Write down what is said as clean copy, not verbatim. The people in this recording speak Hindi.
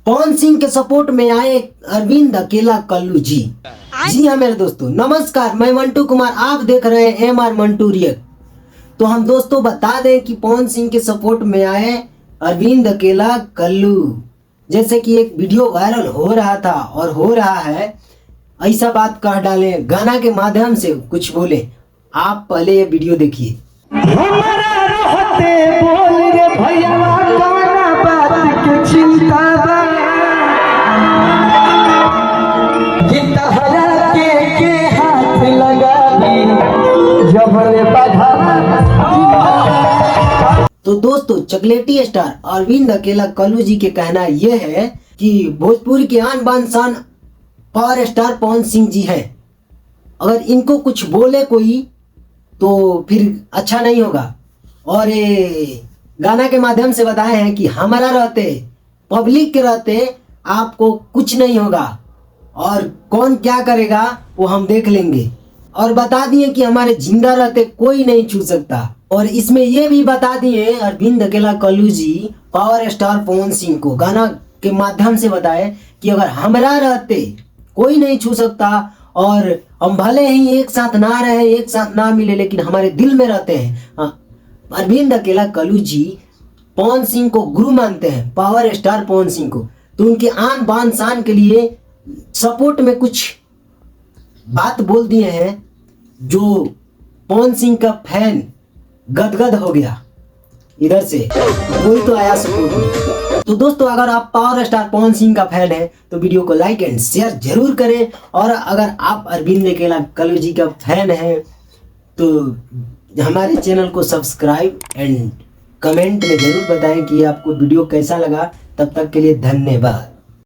पवन सिंह के सपोर्ट में आए अरविंद अकेला कल्लू जी। जी हाँ मेरे दोस्तों, नमस्कार। मैं मंटू कुमार, आप देख रहे हैं एमआर मंटू रिएक्ट। तो हम दोस्तों बता दें कि पवन सिंह के सपोर्ट में आए अरविंद अकेला कल्लू। जैसे कि एक वीडियो वायरल हो रहा था और हो रहा है, ऐसा बात कह डाले गाना के माध्यम से कुछ बोले। आप पहले ये वीडियो देखिए। हमारा रहते बोल रे भैया कौना बात के चिंता बा, गिटार के हाथ लगा दी जबले बधावा। तो दोस्तों, चॉकलेटी स्टार अरविंद अकेला कल्लू जी के कहना यह है कि भोजपुरी के आन बान शान पावर स्टार पवन सिंह जी है। अगर इनको कुछ बोले कोई तो फिर अच्छा नहीं होगा। और ये गाना के माध्यम से बताए हैं कि हमारा रहते, पब्लिक के रहते आपको कुछ नहीं होगा और कौन क्या करेगा वो हम देख लेंगे। और बता दिए कि हमारे जिंदा रहते कोई नहीं छू सकता। और इसमें ये भी बता दिए अरविंद अकेला कल्लू जी पावर स्टार पवन सिंह को गाना के माध्यम से बताए कि अगर हमारा रहते कोई नहीं छू सकता और हम भले ही एक साथ ना रहे, एक साथ ना मिले, लेकिन हमारे दिल में रहते हैं। अरविंद अकेला कल्लू जी पवन सिंह को गुरु मानते हैं, पावर स्टार पवन सिंह को। तो उनके आन बान शान के लिए सपोर्ट में कुछ बात बोल दिए हैं जो पवन सिंह का फैन गदगद हो गया। इधर से कोई तो आया सपोर्ट में। तो दोस्तों, अगर आप पावर स्टार पवन सिंह का फैन है तो वीडियो को लाइक एंड शेयर जरूर करें। और अगर आप अरविंद अकेला कल्लू जी का फैन है तो हमारे चैनल को सब्सक्राइब एंड कमेंट में जरूर बताएं कि आपको वीडियो कैसा लगा। तब तक के लिए धन्यवाद।